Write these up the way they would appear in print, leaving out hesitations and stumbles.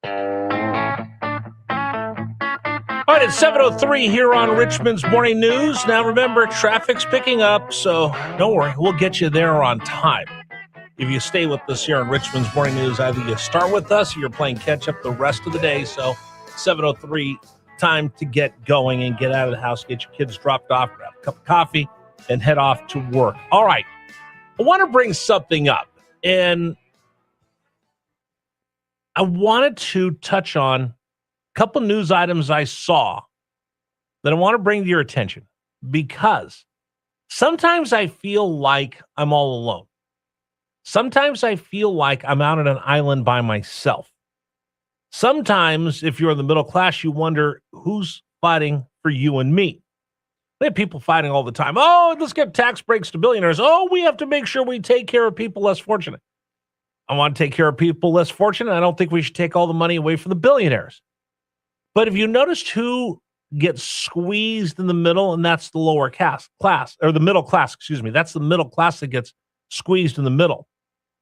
All right, it's 7:03 here on Richmond's Morning News. Now, remember, traffic's picking up, so don't worry. We'll get you there on time. If you stay with us here on Richmond's Morning News, either you start with us or you're playing catch-up the rest of the day. So 7:03, time to get going and get out of the house, get your kids dropped off, grab a cup of coffee, and head off to work. All right, I want to bring something up, and I wanted to touch on a couple news items I saw that I want to bring to your attention, because sometimes I feel like I'm all alone. Sometimes I feel like I'm out on an island by myself. Sometimes, if you're in the middle class, you wonder who's fighting for you and me. We have people fighting all the time. Oh, let's get tax breaks to billionaires. Oh, we have to make sure we take care of people less fortunate. I want to take care of people less fortunate. I don't think we should take all the money away from the billionaires. But if you noticed who gets squeezed in the middle, and that's the lower class, or the middle class, excuse me. That's the middle class that gets squeezed in the middle.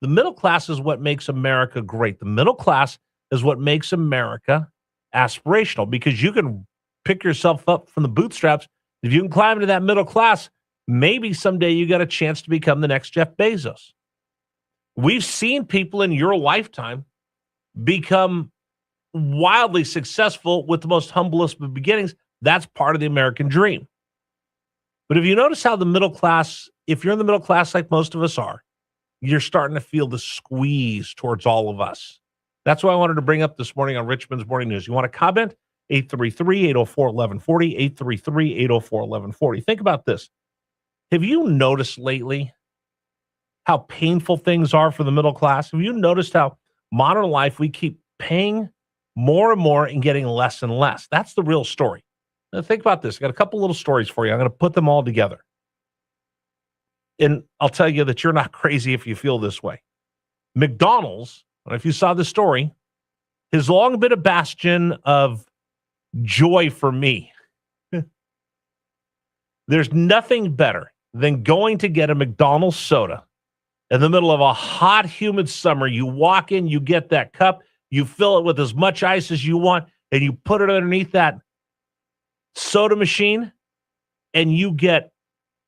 The middle class is what makes America great. The middle class is what makes America aspirational, because you can pick yourself up from the bootstraps. If you can climb into that middle class, maybe someday you got a chance to become the next Jeff Bezos. We've seen people in your lifetime become wildly successful with the most humblest of beginnings. That's part of the American dream. But if you notice how the middle class, if you're in the middle class like most of us are, you're starting to feel the squeeze towards all of us. That's what I wanted to bring up this morning on Richmond's Morning News. You want to comment? 833-804-1140, 833-804-1140. Think about this. Have you noticed lately how painful things are for the middle class? Have you noticed how modern life, we keep paying more and more and getting less and less? That's the real story. Now think about this. I got a couple little stories for you. I'm going to put them all together. And I'll tell you that you're not crazy if you feel this way. McDonald's, if you saw the story, has long been a bastion of joy for me. There's nothing better than going to get a McDonald's soda in the middle of a hot, humid summer. You walk in, you get that cup, you fill it with as much ice as you want, and you put it underneath that soda machine, and you get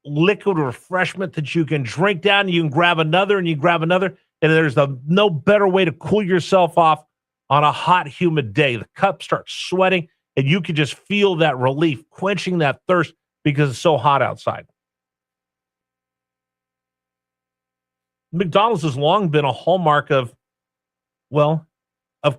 liquid refreshment that you can drink down, and you can grab another, and you grab another, and there's no better way to cool yourself off on a hot, humid day. The cup starts sweating, and you can just feel that relief, quenching that thirst because it's so hot outside. McDonald's has long been a hallmark of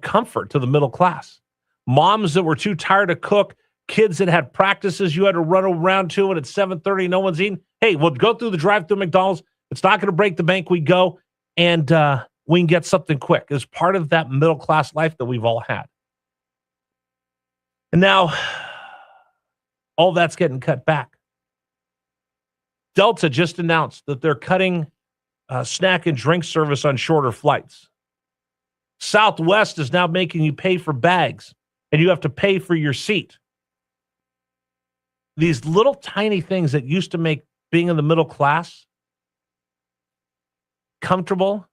comfort to the middle class. Moms that were too tired to cook, kids that had practices you had to run around to, and at 7:30, no one's eating. Hey, we'll go through the drive-thru McDonald's. It's not going to break the bank. We go, and we can get something quick. It's part of that middle-class life that we've all had. And now, all that's getting cut back. Delta just announced that they're cutting snack and drink service on shorter flights. Southwest is now making you pay for bags, and you have to pay for your seat. These little tiny things that used to make being in the middle class comfortable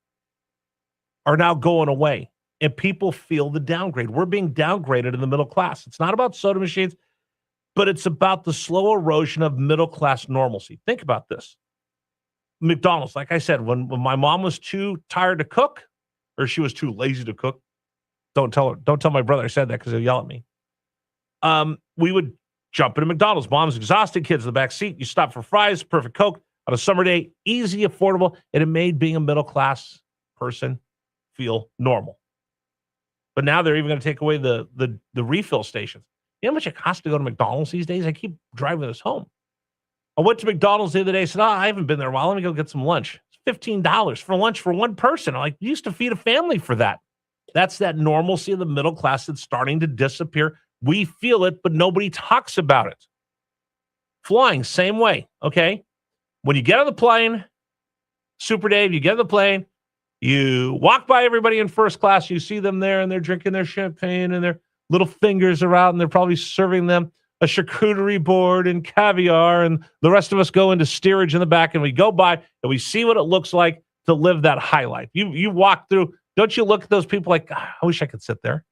are now going away, and people feel the downgrade. We're being downgraded in the middle class. It's not about soda machines, but it's about the slow erosion of middle class normalcy. Think about this. McDonald's, like I said, when my mom was too tired to cook, or she was too lazy to cook, don't tell my brother I said that because he'll yell at me. We would jump into McDonald's. Mom's exhausted, kids in the back seat. You stop for fries, perfect Coke on a summer day, easy, affordable, and it made being a middle class person feel normal. But now they're even going to take away the refill stations. You know how much it costs to go to McDonald's these days? I keep driving this home. I went to McDonald's the other day. Said, I haven't been there in a while. Let me go get some lunch. It's $15 for lunch for one person. I'm like, you used to feed a family for that. That's that normalcy of the middle class that's starting to disappear. We feel it, but nobody talks about it. Flying, same way, okay? When you get on the plane, Super Dave, you get on the plane, you walk by everybody in first class, you see them there, and they're drinking their champagne, and their little fingers are out, and they're probably serving them a charcuterie board and caviar, and the rest of us go into steerage in the back, and we go by, and we see what it looks like to live that high life. You walk through, don't you look at those people like, I wish I could sit there.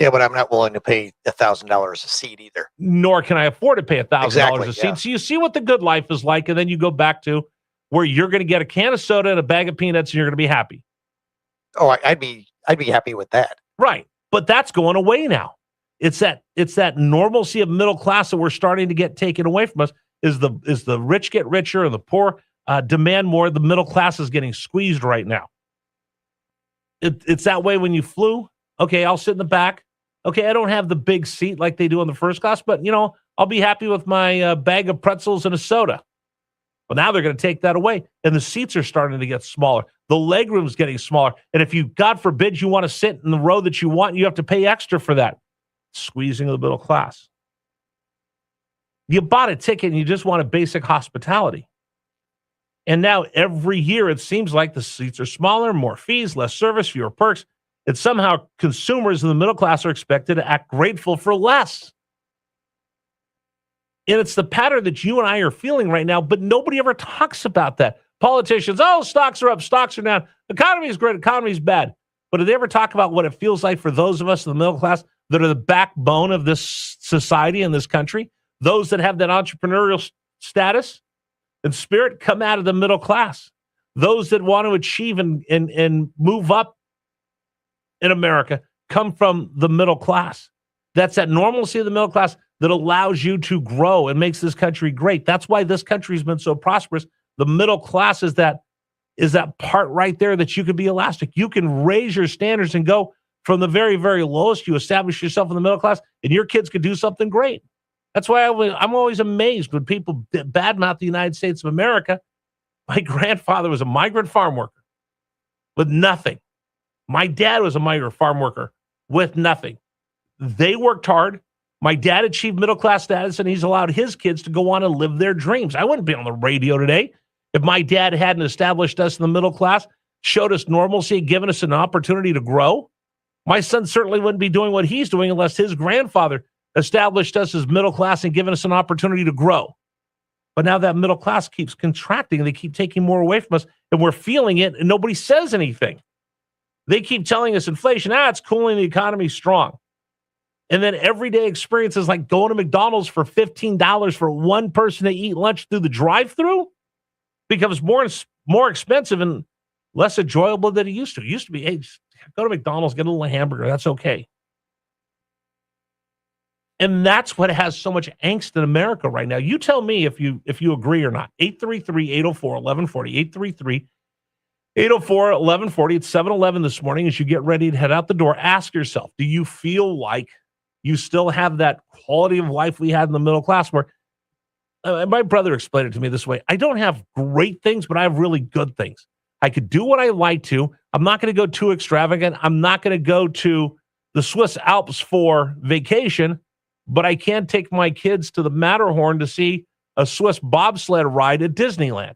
Yeah, but I'm not willing to pay $1,000 a seat either. Nor can I afford to pay $1,000 Exactly, a seat. yeah. So you see what the good life is like, and then you go back to where you're going to get a can of soda and a bag of peanuts, and you're going to be happy. Oh, I'd be happy with that. Right. But that's going away now. It's that normalcy of middle class that we're starting to get taken away from us. Is the rich get richer and the poor demand more? The middle class is getting squeezed right now. It's that way when you flew. Okay, I'll sit in the back. Okay, I don't have the big seat like they do in the first class, but I'll be happy with my bag of pretzels and a soda. Well, now they're going to take that away, and the seats are starting to get smaller. The leg room's getting smaller, and if you, God forbid, you want to sit in the row that you want, you have to pay extra for that. Squeezing of the middle class. You bought a ticket and you just want a basic hospitality. And now every year it seems like the seats are smaller, more fees, less service, fewer perks. And somehow consumers in the middle class are expected to act grateful for less. And it's the pattern that you and I are feeling right now, but nobody ever talks about that. Politicians, stocks are up, stocks are down. Economy is great, economy is bad. But do they ever talk about what it feels like for those of us in the middle class that are the backbone of this society and this country? Those that have that entrepreneurial status and spirit come out of the middle class. Those that want to achieve and move up in America come from the middle class. That's that normalcy of the middle class that allows you to grow and makes this country great. That's why this country's been so prosperous. The middle class is that part right there that you can be elastic. You can raise your standards and go from the very, very lowest. You establish yourself in the middle class, and your kids could do something great. That's why I'm always amazed when people badmouth the United States of America. My grandfather was a migrant farm worker with nothing. My dad was a migrant farm worker with nothing. They worked hard. My dad achieved middle-class status, and he's allowed his kids to go on and live their dreams. I wouldn't be on the radio today if my dad hadn't established us in the middle class, showed us normalcy, given us an opportunity to grow. My son certainly wouldn't be doing what he's doing unless his grandfather established us as middle class and given us an opportunity to grow. But now that middle class keeps contracting, and they keep taking more away from us, and we're feeling it, and nobody says anything. They keep telling us inflation, it's cooling, the economy's strong. And then everyday experiences like going to McDonald's for $15 for one person to eat lunch through the drive-thru becomes more expensive and less enjoyable than it used to. It used to be, hey, just go to McDonald's, get a little hamburger. That's okay. And that's what has so much angst in America right now. You tell me if you agree or not. 833-804-1140. 833-804-1140. It's 7:11 this morning. As you get ready to head out the door, ask yourself, do you feel like you still have that quality of life we had in the middle class where my brother explained it to me this way. I don't have great things, but I have really good things. I could do what I like to. I'm not going to go too extravagant. I'm not going to go to the Swiss Alps for vacation, but I can take my kids to the Matterhorn to see a Swiss bobsled ride at Disneyland.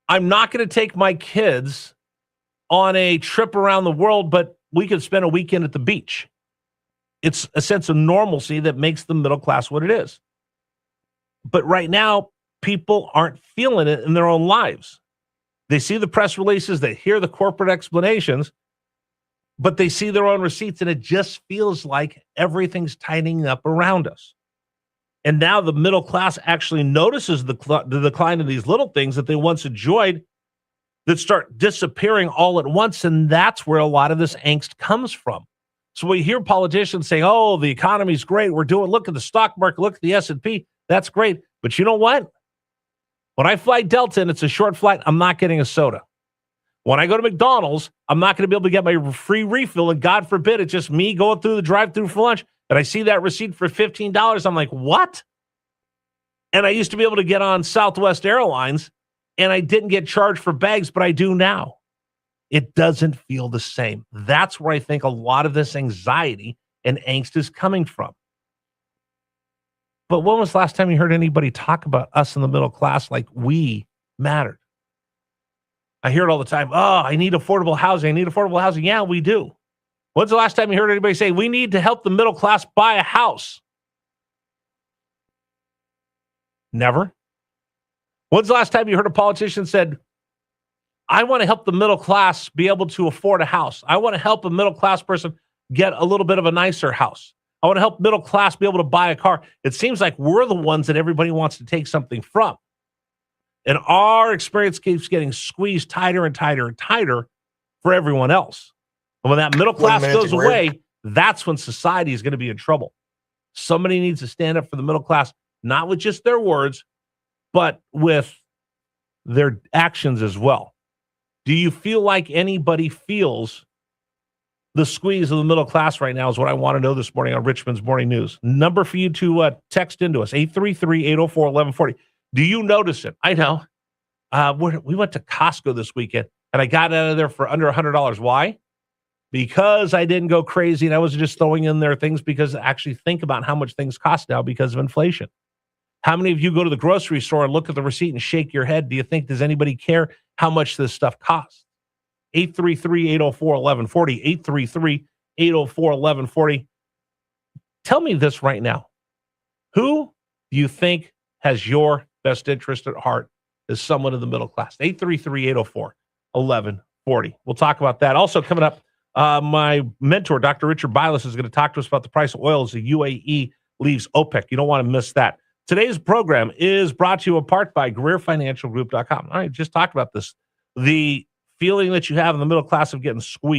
I'm not going to take my kids on a trip around the world, but we could spend a weekend at the beach. It's a sense of normalcy that makes the middle class what it is. But right now, people aren't feeling it in their own lives. They see the press releases, they hear the corporate explanations, but they see their own receipts, and it just feels like everything's tightening up around us. And now the middle class actually notices the decline of these little things that they once enjoyed that start disappearing all at once, and that's where a lot of this angst comes from. So we hear politicians saying, the economy's great, look at the stock market, look at the S&P, that's great. But you know what? When I fly Delta and it's a short flight, I'm not getting a soda. When I go to McDonald's, I'm not going to be able to get my free refill, and God forbid it's just me going through the drive-thru for lunch, and I see that receipt for $15. I'm like, what? And I used to be able to get on Southwest Airlines, and I didn't get charged for bags, but I do now. It doesn't feel the same. That's where I think a lot of this anxiety and angst is coming from. But when was the last time you heard anybody talk about us in the middle class like we mattered? I hear it all the time. I need affordable housing. Yeah, we do. When's the last time you heard anybody say, we need to help the middle class buy a house? Never. When's the last time you heard a politician said, I want to help the middle class be able to afford a house. I want to help a middle class person get a little bit of a nicer house. I want to help middle class be able to buy a car. It seems like we're the ones that everybody wants to take something from. And our experience keeps getting squeezed tighter and tighter and tighter for everyone else. And when that middle class goes away, that's when society is going to be in trouble. Somebody needs to stand up for the middle class, not with just their words, but with their actions as well. Do you feel like anybody feels the squeeze of the middle class right now is what I want to know this morning on Richmond's Morning News. Number for you to text into us, 833-804-1140. Do you notice it? I know. We went to Costco this weekend, and I got out of there for under $100. Why? Because I didn't go crazy, and I was just throwing in there things because actually think about how much things cost now because of inflation. How many of you go to the grocery store and look at the receipt and shake your head? Do you think, does anybody care how much this stuff costs? 833-804-1140, 833-804-1140. Tell me this right now. Who do you think has your best interest at heart as someone in the middle class? 833-804-1140. We'll talk about that. Also coming up, my mentor, Dr. Richard Bilas, is going to talk to us about the price of oil as the UAE leaves OPEC. You don't want to miss that. Today's program is brought to you in part by GreerFinancialGroup.com. All right, just talked about this. The feeling that you have in the middle class of getting squeezed.